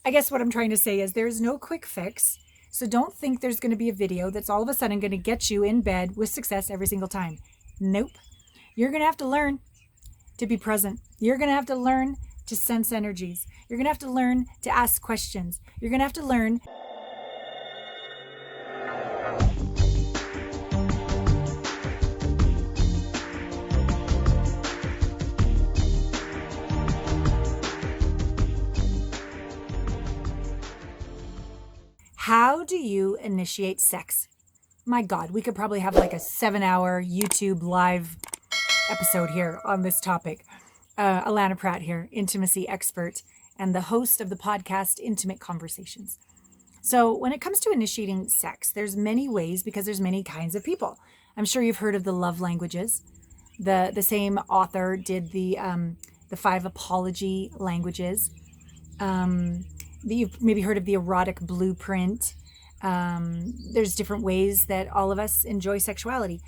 I guess what I'm trying to say is there's no quick fix. So don't think there's going to be a video that's all of a sudden going to get you in bed with success every single time. Nope. You're going to have to learn to be present. You're going to have to learn to sense energies. You're going to have to learn to ask questions. You're going to have to learn. How do you initiate sex? My God, we could probably have like a 7-hour YouTube live episode here on this topic. Alana Pratt here, intimacy expert and the host of the podcast Intimate Conversations. So when it comes to initiating sex, there's many ways because there's many kinds of people. I'm sure you've heard of the love languages. The same author did the 5 apology languages. You've maybe heard of the erotic blueprint. There's different ways that all of us enjoy sexuality.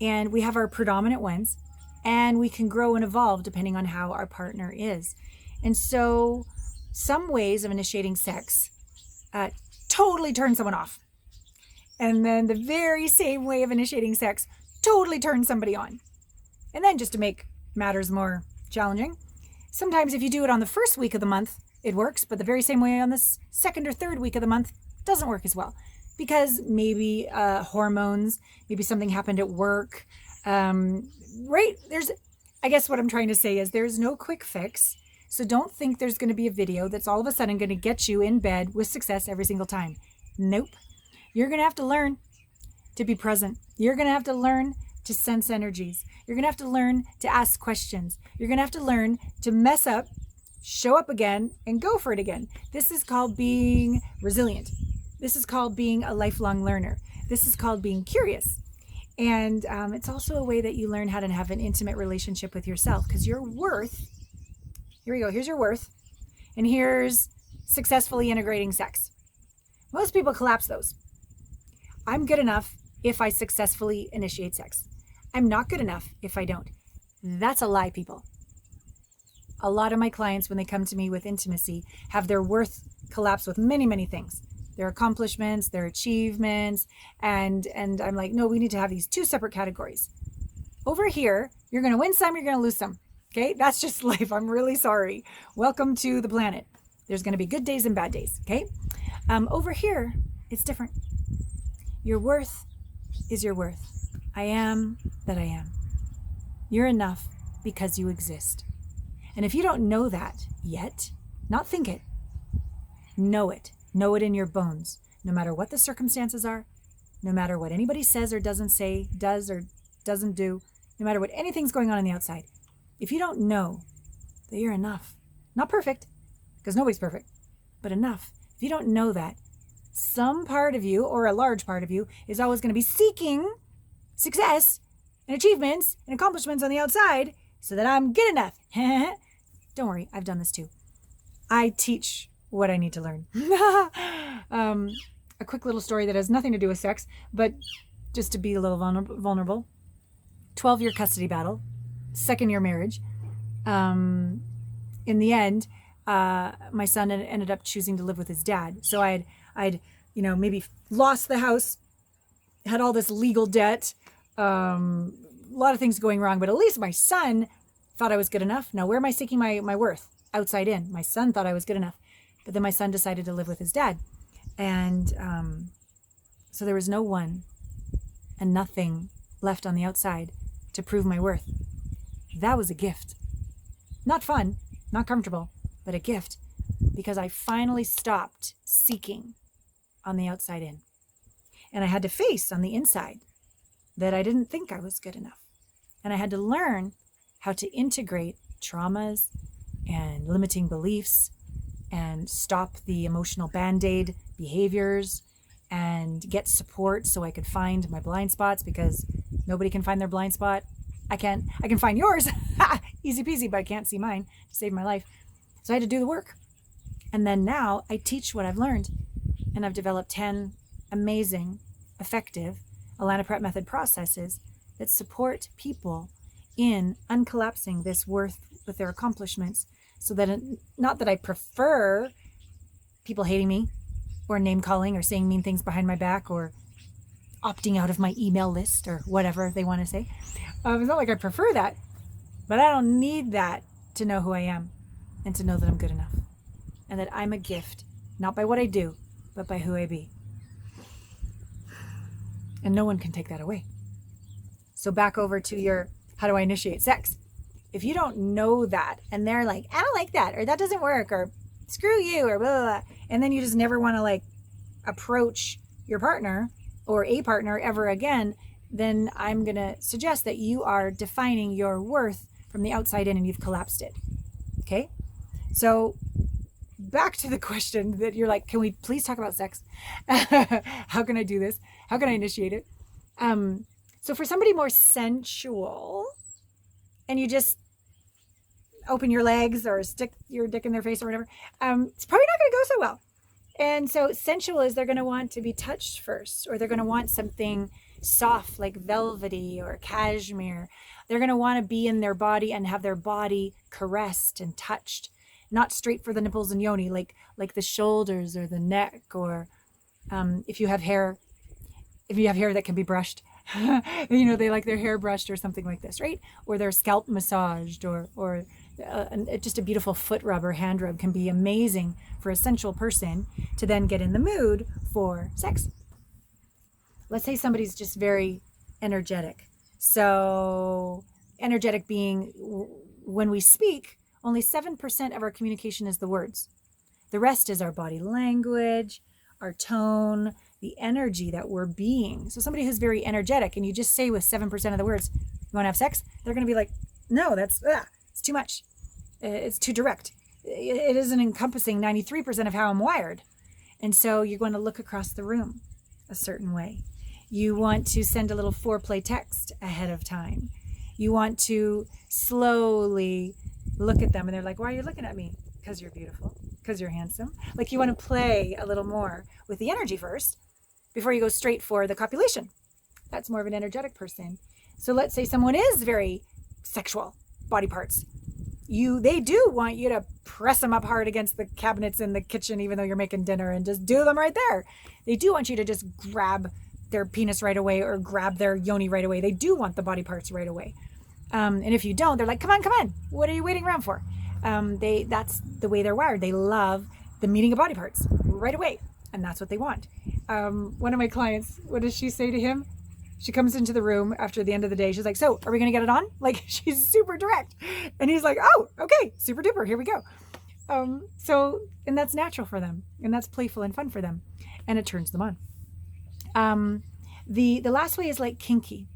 And we have our predominant ones, and we can grow and evolve depending on how our partner is. And so some ways of initiating sex totally turn someone off. And then the very same way of initiating sex totally turns somebody on. And then just to make matters more challenging, sometimes if you do it on the first week of the month, it works, but the very same way on the second or third week of the month doesn't work as well because maybe hormones, maybe something happened at work, right? I guess what I'm trying to say is there's no quick fix. So don't think there's going to be a video that's all of a sudden going to get you in bed with success every single time. Nope. You're going to have to learn to be present. You're going to have to learn to sense energies. You're going to have to learn to ask questions. You're going to have to learn to mess up, show up again, and go for it again. This is called being resilient. This is called being a lifelong learner. This is called being curious. And it's also a way that you learn how to have an intimate relationship with yourself, because your worth, here we go, here's your worth, and here's successfully integrating sex. Most people collapse those. I'm good enough if I successfully initiate sex. I'm not good enough if I don't. That's a lie, people. A lot of my clients, when they come to me with intimacy, have their worth collapse with many, many things. Their accomplishments, their achievements, and I'm like, no, we need to have these 2 separate categories. Over here, you're going to win some, you're going to lose some. Okay, that's just life. I'm really sorry. Welcome to the planet. There's going to be good days and bad days. Okay, over here, it's different. Your worth is your worth. I am that I am. You're enough because you exist. And if you don't know that yet, not think it, know it. Know it in your bones. No matter what the circumstances are, no matter what anybody says or doesn't say, does or doesn't do, no matter what anything's going on the outside, if you don't know that you're enough, not perfect, because nobody's perfect, but enough, if you don't know that, some part of you, or a large part of you, is always going to be seeking success and achievements and accomplishments on the outside so that I'm good enough. Don't worry, I've done this too. I teach what I need to learn. A quick little story that has nothing to do with sex, but just to be a little vulnerable. 12-year custody battle, 2nd-year marriage. In the end, my son ended up choosing to live with his dad. So I'd maybe lost the house, had all this legal debt, a lot of things going wrong, but at least my son thought I was good enough. Now, where am I seeking my worth? Outside in. My son thought I was good enough. But then my son decided to live with his dad. And so there was no one and nothing left on the outside to prove my worth. That was a gift. Not fun, not comfortable, but a gift. Because I finally stopped seeking on the outside in. And I had to face on the inside that I didn't think I was good enough. And I had to learn how to integrate traumas and limiting beliefs and stop the emotional band-aid behaviors and get support so I could find my blind spots, because nobody can find their blind spot. I can find yours. Easy peasy, but I can't see mine to save my life. So I had to do the work. And then now I teach what I've learned, and I've developed 10 amazing, effective Alana Pratt method processes that support people in uncollapsing this worth with their accomplishments, so that not that I prefer people hating me or name calling or saying mean things behind my back or opting out of my email list or whatever they want to say. It's not like I prefer that, but I don't need that to know who I am and to know that I'm good enough and that I'm a gift, not by what I do, but by who I be. And no one can take that away. So back over to your, how do I initiate sex? If you don't know that and they're like, I don't like that, or that doesn't work, or screw you, or blah, blah, blah, and then you just never want to like approach your partner or a partner ever again, then I'm going to suggest that you are defining your worth from the outside in and you've collapsed it. Okay? So back to the question that you're like, can we please talk about sex? How can I do this? How can I initiate it? So for somebody more sensual, and you just open your legs or stick your dick in their face or whatever, it's probably not going to go so well. And so sensual is they're going to want to be touched first, or they're going to want something soft like velvety or cashmere. They're going to want to be in their body and have their body caressed and touched, not straight for the nipples and yoni, like the shoulders or the neck, or if you have hair that can be brushed, they like their hair brushed or something like this, right? Or their scalp massaged, or just a beautiful foot rub or hand rub can be amazing for a sensual person to then get in the mood for sex. Let's say somebody's just very energetic. So energetic being, when we speak, only 7% of our communication is the words. The rest is our body language, our tone, the energy that we're being. So somebody who's very energetic and you just say with 7% of the words, you want to have sex? They're going to be like, no, it's too much. It's too direct. It isn't encompassing 93% of how I'm wired. And so you're going to look across the room a certain way. You want to send a little foreplay text ahead of time. You want to slowly look at them and they're like, why are you looking at me? Because you're beautiful, because you're handsome. Like you want to play a little more with the energy first before you go straight for the copulation. That's more of an energetic person. So let's say someone is very sexual, body parts. They do want you to press them up hard against the cabinets in the kitchen, even though you're making dinner, and just do them right there. They do want you to just grab their penis right away or grab their yoni right away. They do want the body parts right away. And if you don't, they're like, come on. What are you waiting around for? That's the way they're wired. They love the meeting of body parts right away. And that's what they want. One of my clients, what does she say to him? She comes into the room after the end of the day. She's like, so are we going to get it on? Like, she's super direct. And he's like, oh, okay, super duper. Here we go. And that's natural for them. And that's playful and fun for them. And it turns them on. The last way is like kinky.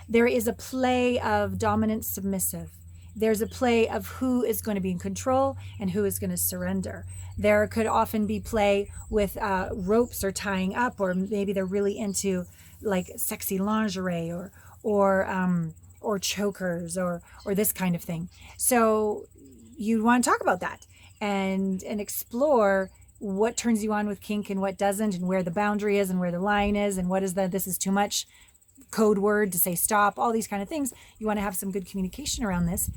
There is a play of dominant submissive. There's a play of who is going to be in control and who is going to surrender. There could often be play with ropes or tying up, or maybe they're really into like sexy lingerie or chokers or this kind of thing. So you want to talk about that and explore what turns you on with kink and what doesn't, and where the boundary is and where the line is, and what is this is too much code word to say stop, all these kind of things. You want to have some good communication around this.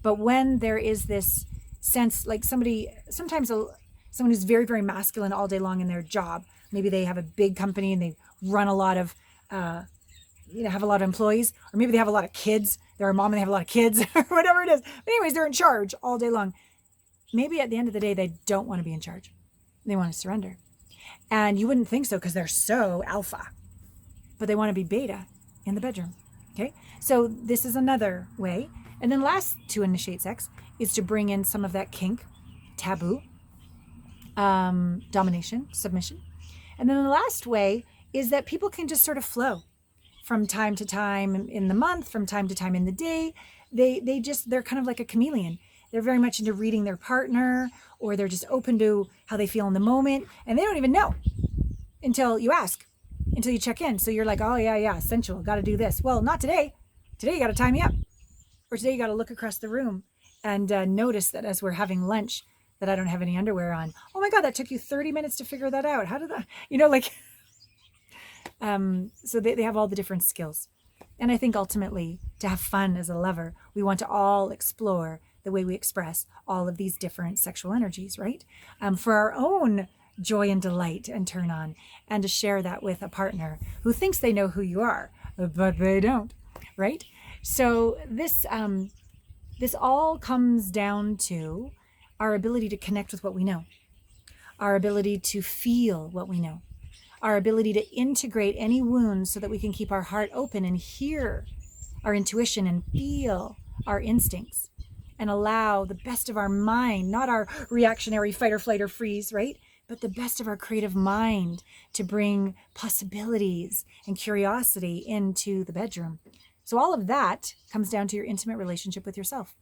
But when there is this sense, like sometimes someone who's very, very masculine all day long in their job, maybe they have a big company and they run a lot of, have a lot of employees, or maybe they have a lot of kids. They're a mom and they have a lot of kids, or whatever it is. But anyways, they're in charge all day long. Maybe at the end of the day, they don't want to be in charge. They want to surrender. And you wouldn't think so because they're so alpha, but they want to be beta in the bedroom. Okay. So this is another way. And then last to initiate sex is to bring in some of that kink, taboo, domination, submission. And then the last way is that people can just sort of flow from time to time in the month, from time to time in the day. They're kind of like a chameleon. They're very much into reading their partner, or they're just open to how they feel in the moment. And they don't even know until you ask, until you check in. So you're like, oh yeah, sensual, got to do this. Well, not today. Today you got to tie me up. Or today you got to look across the room and notice that as we're having lunch that I don't have any underwear on. Oh my God, that took you 30 minutes to figure that out. How did that, so they have all the different skills. And I think ultimately to have fun as a lover, we want to all explore the way we express all of these different sexual energies, right? For our own joy and delight and turn on, and to share that with a partner who thinks they know who you are, but they don't, right? So this all comes down to our ability to connect with what we know, our ability to feel what we know, our ability to integrate any wounds so that we can keep our heart open and hear our intuition and feel our instincts and allow the best of our mind, not our reactionary fight or flight or freeze, right? But the best of our creative mind to bring possibilities and curiosity into the bedroom. So all of that comes down to your intimate relationship with yourself.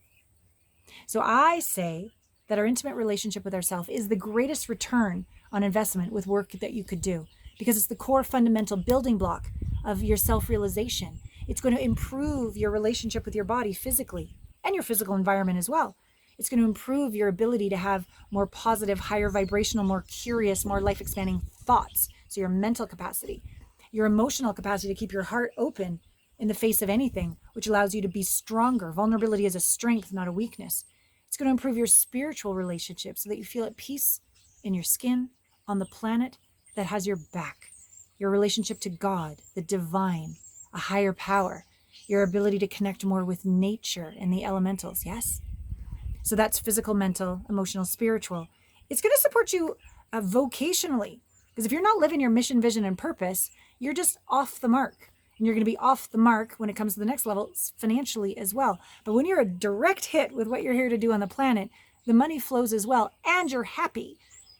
So I say that our intimate relationship with ourselves is the greatest return on investment with work that you could do, because it's the core fundamental building block of your self-realization. It's going to improve your relationship with your body physically and your physical environment as well. It's going to improve your ability to have more positive, higher vibrational, more curious, more life-expanding thoughts. So your mental capacity, your emotional capacity to keep your heart open in the face of anything, which allows you to be stronger. Vulnerability is a strength, not a weakness. It's going to improve your spiritual relationship so that you feel at peace in your skin, on the planet that has your back. Your relationship to God, the divine, a higher power, your ability to connect more with nature and the elementals, yes? So that's physical, mental, emotional, spiritual. It's going to support you vocationally, because if you're not living your mission, vision, and purpose, you're just off the mark. And you're going to be off the mark when it comes to the next level financially as well. But when you're a direct hit with what you're here to do on the planet, the money flows as well, and you're happy.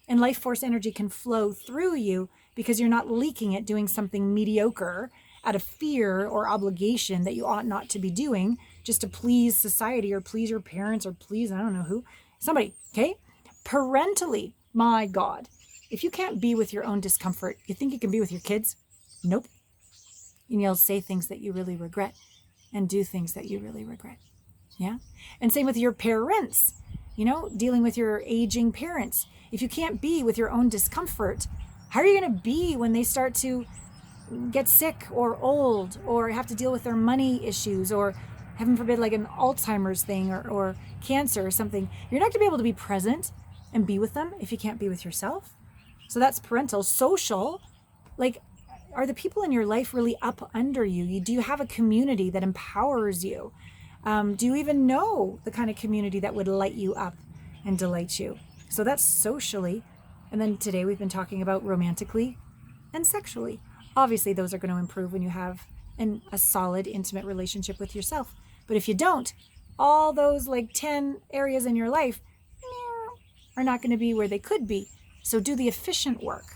And life force energy can flow through you because you're not leaking it doing something mediocre out of fear or obligation that you ought not to be doing just to please society or please your parents or please, I don't know who, somebody, okay? Parentally, my God, if you can't be with your own discomfort, you think you can be with your kids? Nope. And you'll say things that you really regret and do things that you really regret. Yeah. And same with your parents, dealing with your aging parents. If you can't be with your own discomfort, how are you going to be when they start to get sick or old or have to deal with their money issues or, heaven forbid, like an Alzheimer's thing or cancer or something? You're not going to be able to be present and be with them if you can't be with yourself. So that's parental. Social, like, are the people in your life really up under you? Do you have a community that empowers you? Do you even know the kind of community that would light you up and delight you? So that's socially. And then today we've been talking about romantically and sexually. Obviously, those are going to improve when you have a solid, intimate relationship with yourself. But if you don't, all those 10 areas in your life are not going to be where they could be. So do the efficient work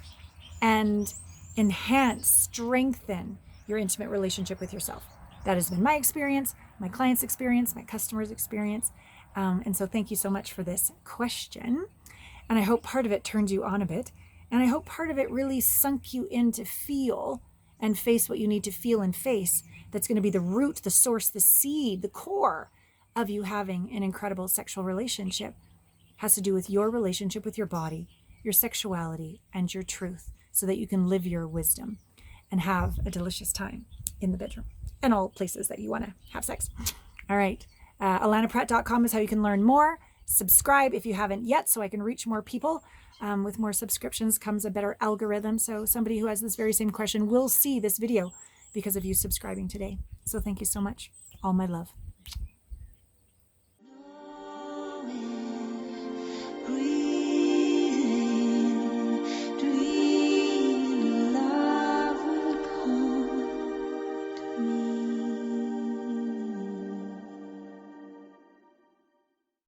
and enhance, strengthen your intimate relationship with yourself. That has been my experience, my clients' experience, my customers' experience. And so thank you so much for this question. And I hope part of it turned you on a bit. And I hope part of it really sunk you in to feel and face what you need to feel and face. That's going to be the root, the source, the seed, the core of you having an incredible sexual relationship. Has to do with your relationship with your body, your sexuality, and your truth, so that you can live your wisdom and have a delicious time in the bedroom and all places that you want to have sex. All right. AlanaPratt.com is how you can learn more. Subscribe if you haven't yet, so I can reach more people. With more subscriptions comes a better algorithm. So somebody who has this very same question will see this video because of you subscribing today. So thank you so much. All my love.